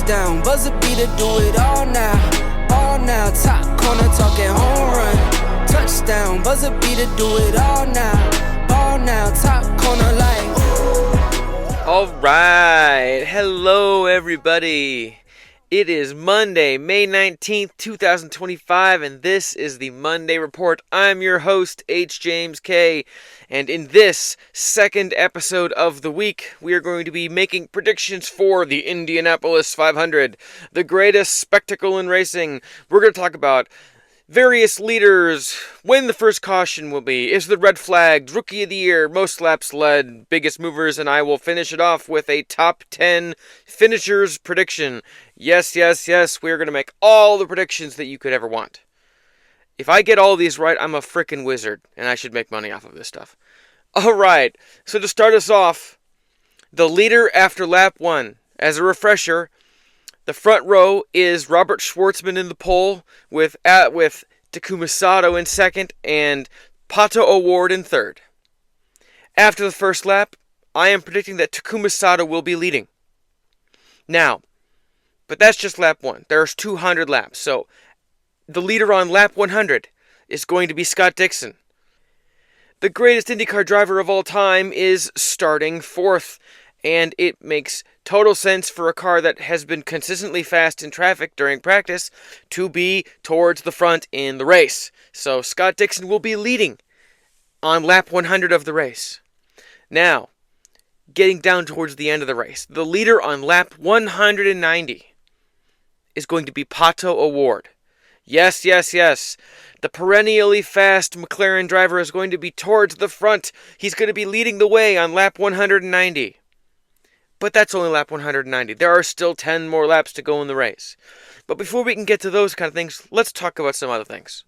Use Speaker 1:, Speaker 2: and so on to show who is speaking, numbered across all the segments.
Speaker 1: Touchdown, buzzer beater, do it all now. All now, top corner talking home run. Touchdown, buzzer beater, do it all now. All now, top corner like ooh.
Speaker 2: Alright, hello everybody. It is Monday, May 19th, 2025, and this is the Monday Report. I'm your host, H. James K., and in this second episode of the week, we are going to be making predictions for the Indianapolis 500, the greatest spectacle in racing. We're going to talk about various leaders, when the first caution will be, is the red flagged, rookie of the year, most laps led, biggest movers, and I will finish it off with a top 10 finishers prediction. Yes, we're going to make all the predictions that you could ever want. If I get all these right, I'm a frickin' wizard, and I should make money off of this stuff. Alright, so to start us off, the leader after lap 1. As a refresher, the front row is Robert Schwartzman in the pole, with Takuma Sato in second, and Pato O'Ward in third. After the first lap, I am predicting that Takuma Sato will be leading. Now, but that's just lap 1. There's 200 laps, so the leader on lap 100 is going to be Scott Dixon. The greatest IndyCar driver of all time is starting 4th, and it makes total sense for a car that has been consistently fast in traffic during practice to be towards the front in the race. So Scott Dixon will be leading on lap 100 of the race. Now, getting down towards the end of the race, the leader on lap 190 is going to be Pato O'Ward. Yes. The perennially fast McLaren driver is going to be towards the front. He's going to be leading the way on lap 190. But that's only lap 190. There are still 10 more laps to go in the race. But before we can get to those kind of things, let's talk about some other things.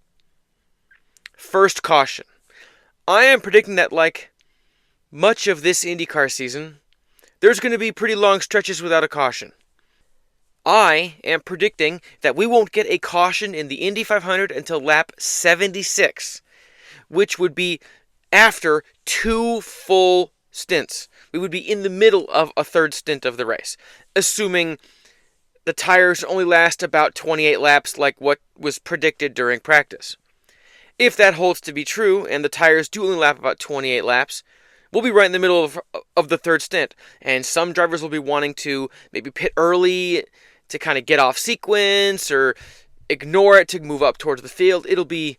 Speaker 2: First caution. I am predicting that, like much of this IndyCar season, there's going to be pretty long stretches without a caution. I am predicting that we won't get a caution in the Indy 500 until lap 76, which would be after 2 full stints. We would be in the middle of a third stint of the race, assuming the tires only last about 28 laps like what was predicted during practice. If that holds to be true, and the tires do only lap about 28 laps, we'll be right in the middle of the third stint, and some drivers will be wanting to maybe pit early to kind of get off sequence, or ignore it to move up towards the field. It'll be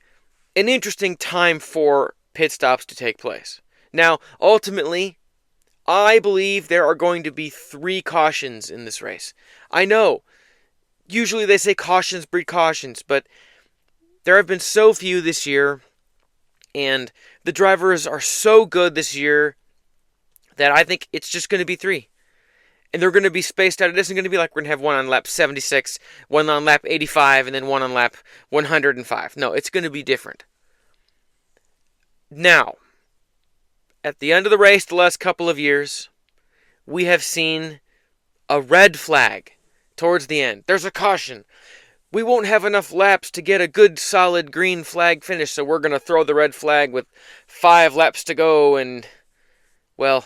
Speaker 2: an interesting time for pit stops to take place. Now, ultimately, I believe there are going to be 3 cautions in this race. I know, usually they say cautions breed cautions, but there have been so few this year, and the drivers are so good this year that I think it's just going to be 3. And they're going to be spaced out. It isn't going to be like we're going to have one on lap 76, one on lap 85, and then one on lap 105. No, it's going to be different. Now, at the end of the race the last couple of years, we have seen a red flag towards the end. There's a caution. We won't have enough laps to get a good solid green flag finish, so we're going to throw the red flag with 5 laps to go and, well,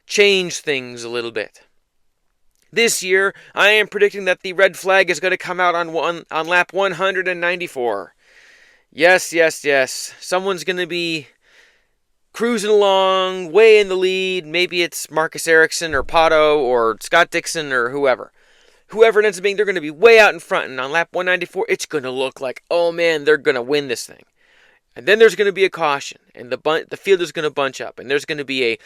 Speaker 2: change things a little bit. This year, I am predicting that the red flag is going to come out on lap 194. Yes. Someone's going to be cruising along, way in the lead. Maybe it's Marcus Ericsson or Pato or Scott Dixon or whoever. Whoever it ends up being, they're going to be way out in front. And on lap 194, it's going to look like, oh man, they're going to win this thing. And then there's going to be a caution. And the field is going to bunch up. And there's going to be a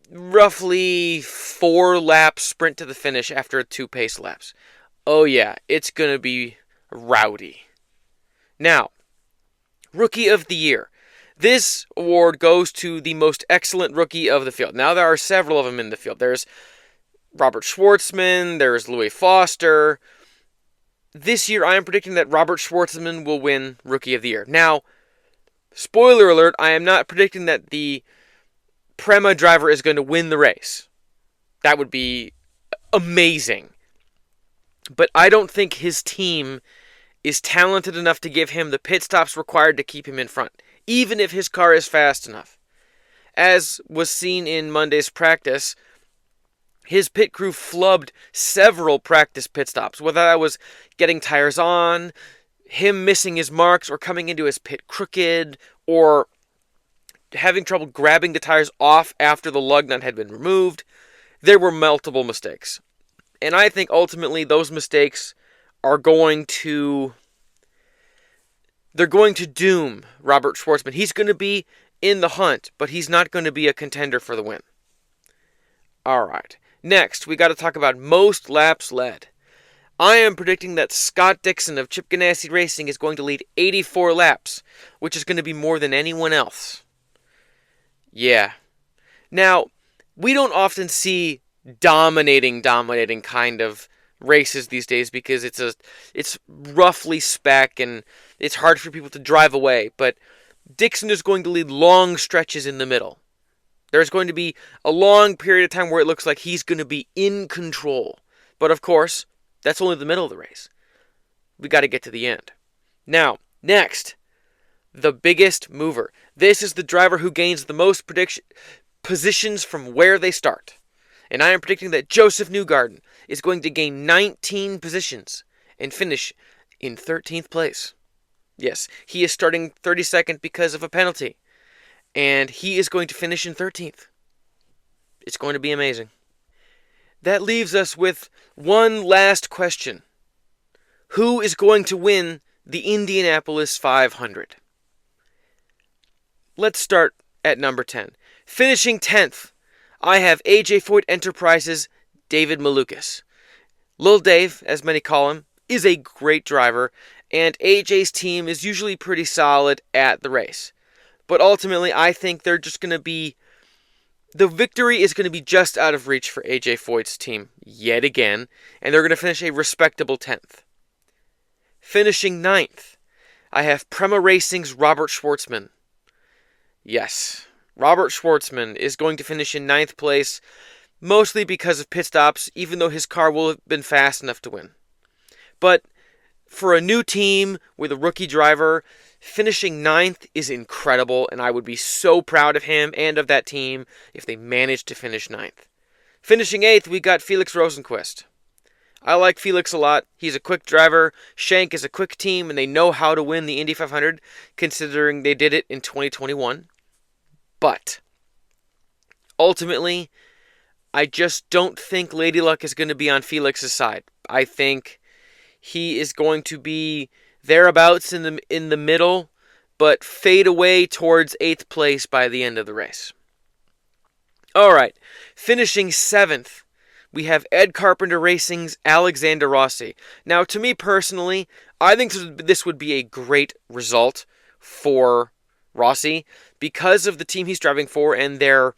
Speaker 2: roughly 4-lap sprint to the finish after 2 pace laps. Oh yeah, it's going to be rowdy. Now, Rookie of the Year. This award goes to the most excellent rookie of the field. Now, there are several of them in the field. There's Robert Schwartzman, there's Louis Foster. This year, I am predicting that Robert Schwartzman will win Rookie of the Year. Now, spoiler alert, I am not predicting that the Prema driver is going to win the race. That would be amazing. But I don't think his team is talented enough to give him the pit stops required to keep him in front, even if his car is fast enough. As was seen in Monday's practice, His pit crew flubbed several practice pit stops, whether that was getting tires on, him missing his marks, or coming into his pit crooked, or having trouble grabbing the tires off after the lug nut had been removed. There were multiple mistakes. And I think ultimately those mistakes are going to doom Robert Schwartzman. He's going to be in the hunt, but he's not going to be a contender for the win. All right. Next, we got to talk about most laps led. I am predicting that Scott Dixon of Chip Ganassi Racing is going to lead 84 laps, which is going to be more than anyone else. Yeah. Now, we don't often see dominating kind of races these days because it's roughly spec and it's hard for people to drive away, but Dixon is going to lead long stretches in the middle. There's going to be a long period of time where it looks like he's going to be in control. But of course, that's only the middle of the race. We got to get to the end. Now, next, the biggest mover. This is the driver who gains the most positions from where they start. And I am predicting that Joseph Newgarden is going to gain 19 positions and finish in 13th place. Yes, he is starting 32nd because of a penalty. And he is going to finish in 13th. It's going to be amazing. That leaves us with one last question. Who is going to win the Indianapolis 500? Let's start at number 10. Finishing 10th, I have AJ Foyt Enterprises' David Malukas. Lil Dave, as many call him, is a great driver, and AJ's team is usually pretty solid at the race. But ultimately, I think they're just going to be... The victory is going to be just out of reach for AJ Foyt's team yet again, and they're going to finish a respectable 10th. Finishing 9th, I have Prema Racing's Robert Schwartzman. Yes, Robert Schwartzman is going to finish in 9th place, mostly because of pit stops, even though his car will have been fast enough to win. But for a new team with a rookie driver, finishing 9th is incredible, and I would be so proud of him and of that team if they managed to finish 9th. Finishing 8th, we got Felix Rosenqvist. I like Felix a lot. He's a quick driver. Shank is a quick team, and they know how to win the Indy 500, considering they did it in 2021. But ultimately, I just don't think Lady Luck is going to be on Felix's side. I think he is going to be thereabouts in the middle, but fade away towards 8th place by the end of the race. All right, finishing 7th, we have Ed Carpenter Racing's Alexander Rossi. Now, to me personally, I think this would be a great result for Rossi because of the team he's driving for and their,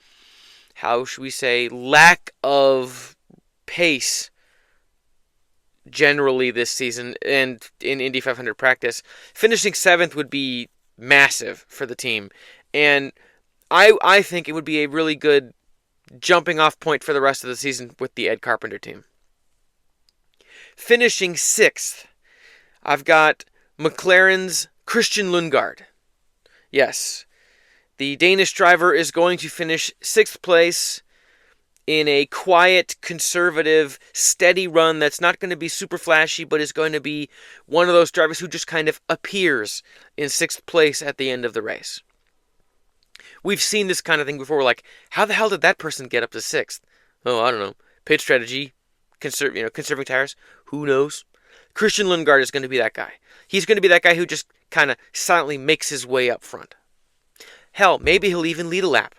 Speaker 2: how should we say, lack of pace generally this season and in Indy 500 practice. Finishing 7th would be massive for the team, and I think it would be a really good jumping off point for the rest of the season with the Ed Carpenter team. Finishing 6th, I've got McLaren's Christian Lundgaard. Yes, the Danish driver is going to finish 6th place in a quiet, conservative, steady run that's not going to be super flashy, but is going to be one of those drivers who just kind of appears in 6th place at the end of the race. We've seen this kind of thing before. We're like, how the hell did that person get up to 6th? Oh, I don't know. Pit strategy, conserving tires. Who knows? Christian Lundgaard is going to be that guy. He's going to be that guy who just kind of silently makes his way up front. Hell, maybe he'll even lead a lap.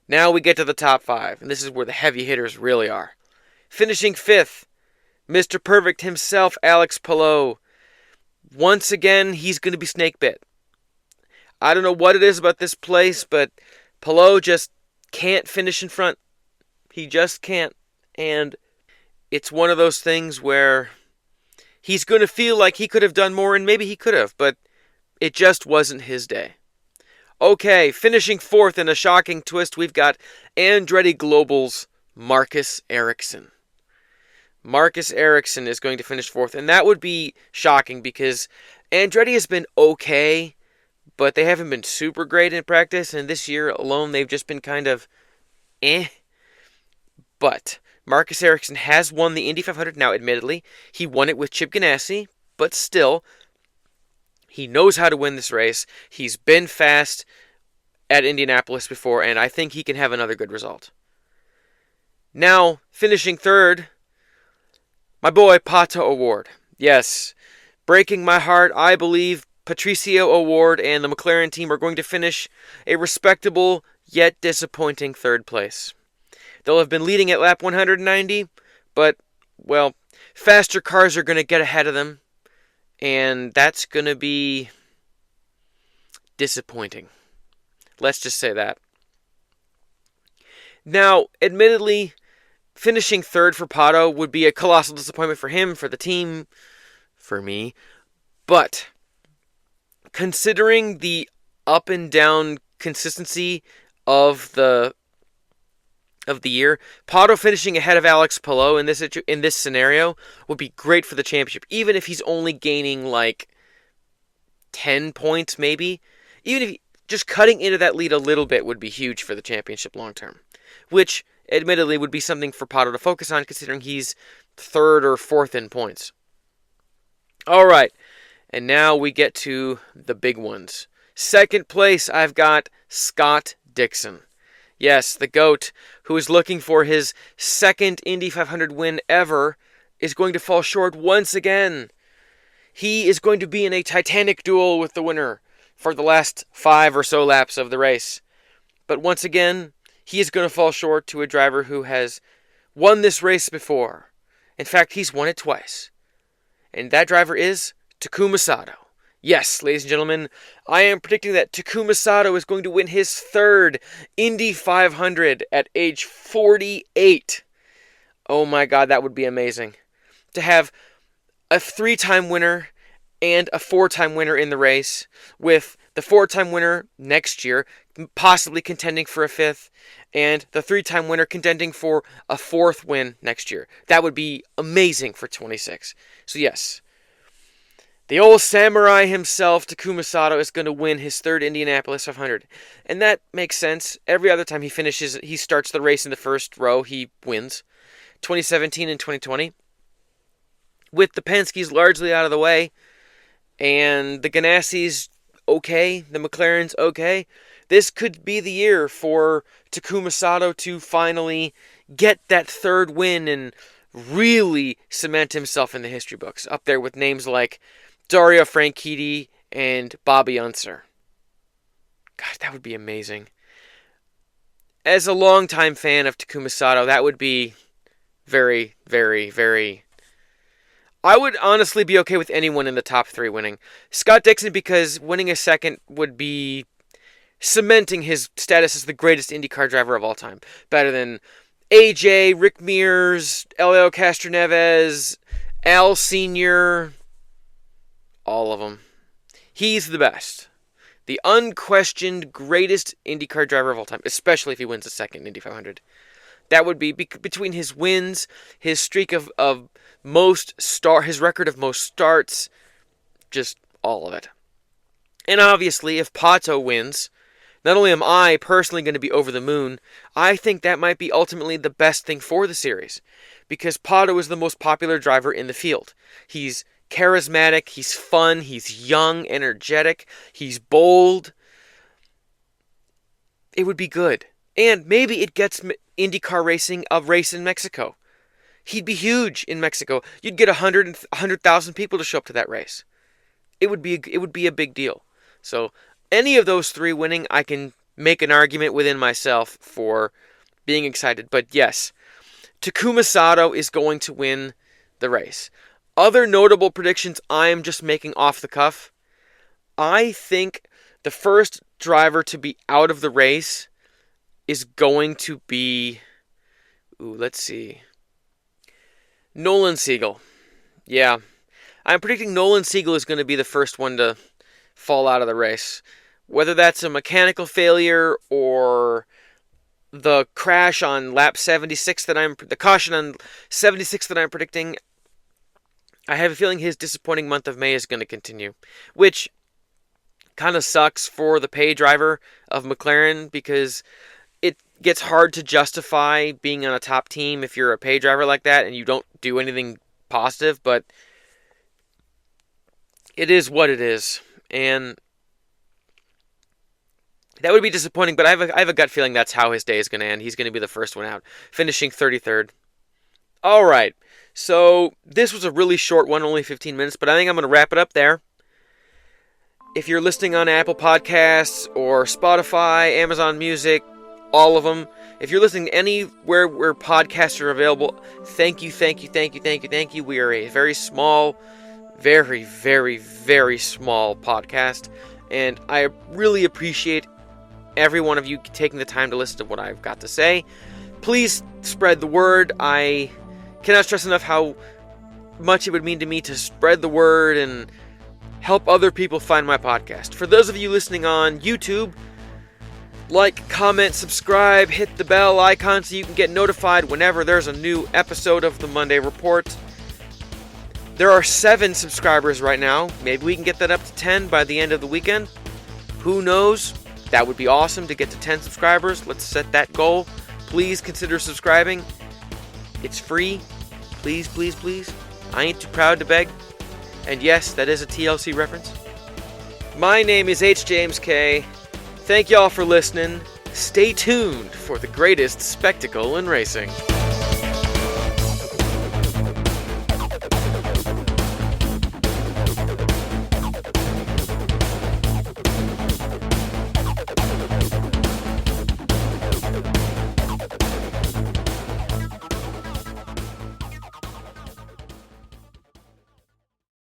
Speaker 2: Now we get to the top 5, and this is where the heavy hitters really are. Finishing 5th, Mr. Perfect himself, Alex Palou. Once again, he's going to be snake bit. I don't know what it is about this place, but Palou just can't finish in front. He just can't. And it's one of those things where he's going to feel like he could have done more, and maybe he could have, but it just wasn't his day. Okay, finishing 4th in a shocking twist, we've got Andretti Global's Marcus Ericsson. Marcus Ericsson is going to finish 4th, and that would be shocking because Andretti has been okay, but they haven't been super great in practice, and this year alone they've just been kind of But Marcus Ericsson has won the Indy 500 now, admittedly. He won it with Chip Ganassi, but still, he knows how to win this race. He's been fast at Indianapolis before, and I think he can have another good result. Now, finishing third, my boy Pato O'Ward. Yes, breaking my heart, I believe Patricio O'Ward and the McLaren team are going to finish a respectable yet disappointing third place. They'll have been leading at lap 190, but, well, faster cars are going to get ahead of them, and that's going to be disappointing. Let's just say that. Now, admittedly, finishing third for Pato would be a colossal disappointment for him, for the team, for me. But considering the up and down consistency of the year, Pato finishing ahead of Alex Palou in this scenario would be great for the championship, even if he's only gaining like 10 points maybe. Even if just cutting into that lead a little bit would be huge for the championship long term, which admittedly would be something for Pato to focus on, considering he's third or fourth in points. All right, and now we get to the big ones. Second place, I've got Scott Dixon. Yes, the GOAT, who is looking for his second Indy 500 win ever, is going to fall short once again. He is going to be in a titanic duel with the winner for the last 5 or so laps of the race. But once again, he is going to fall short to a driver who has won this race before. In fact, he's won it twice. And that driver is Takuma Sato. Yes, ladies and gentlemen, I am predicting that Takuma Sato is going to win his third Indy 500 at age 48. Oh my God, that would be amazing. To have a 3-time winner and a 4-time winner in the race, with the 4-time winner next year possibly contending for a 5th, and the 3-time winner contending for a 4th win next year. That would be amazing for 26. So yes, the old samurai himself, Takuma Sato, is going to win his third Indianapolis 500. And that makes sense. Every other time he starts the race in the first row, he wins. 2017 and 2020. With the Penske's largely out of the way, and the Ganassis okay, the McLaren's okay, this could be the year for Takuma Sato to finally get that third win and really cement himself in the history books, up there with names like Dario Franchitti and Bobby Unser. God, that would be amazing. As a longtime fan of Takuma Sato, that would be very, very, very... I would honestly be okay with anyone in the top 3 winning. Scott Dixon, because winning a second would be cementing his status as the greatest IndyCar driver of all time. Better than AJ, Rick Mears, Elio Castroneves, Al Sr., all of them. He's the best. The unquestioned greatest IndyCar driver of all time, especially if he wins a second Indy 500. That would be between his wins, his streak of his record of most starts, just all of it. And obviously, if Pato wins, not only am I personally going to be over the moon, I think that might be ultimately the best thing for the series, because Pato is the most popular driver in the field. He's charismatic, he's fun, he's young, energetic, he's bold. It would be good. And maybe it gets IndyCar racing a race in Mexico. He'd be huge in Mexico. You'd get 100,000 people to show up to that race. It would be a big deal. So any of those 3 winning, I can make an argument within myself for being excited. But yes, Takuma Sato is going to win the race. Other notable predictions I'm just making off the cuff. I think the first driver to be out of the race is going to be... let's see. Nolan Siegel. Yeah. I'm predicting Nolan Siegel is going to be the first one to fall out of the race. Whether that's a mechanical failure or the crash on lap 76 the caution on 76 that I'm predicting, I have a feeling his disappointing month of May is going to continue, which kind of sucks for the pay driver of McLaren, because gets hard to justify being on a top team if you're a pay driver like that and you don't do anything positive, but it is what it is. And that would be disappointing, but I have a gut feeling that's how his day is going to end. He's going to be the first one out, finishing 33rd. All right, so this was a really short one, only 15 minutes, but I think I'm going to wrap it up there. If you're listening on Apple Podcasts or Spotify, Amazon Music, all of them, if you're listening anywhere where podcasts are available, thank you. We are a very small, very, very, very small podcast, and I really appreciate every one of you taking the time to listen to what I've got to say. Please spread the word. I cannot stress enough how much it would mean to me to spread the word and help other people find my podcast. For those of you listening on YouTube, like, comment, subscribe, hit the bell icon so you can get notified whenever there's a new episode of the Monday Report. There are 7 subscribers right now. Maybe we can get that up to 10 by the end of the weekend. Who knows? That would be awesome to get to 10 subscribers. Let's set that goal. Please consider subscribing. It's free. Please, please, please. I ain't too proud to beg. And yes, that is a TLC reference. My name is H. James K. Thank y'all for listening. Stay tuned for the greatest spectacle in racing.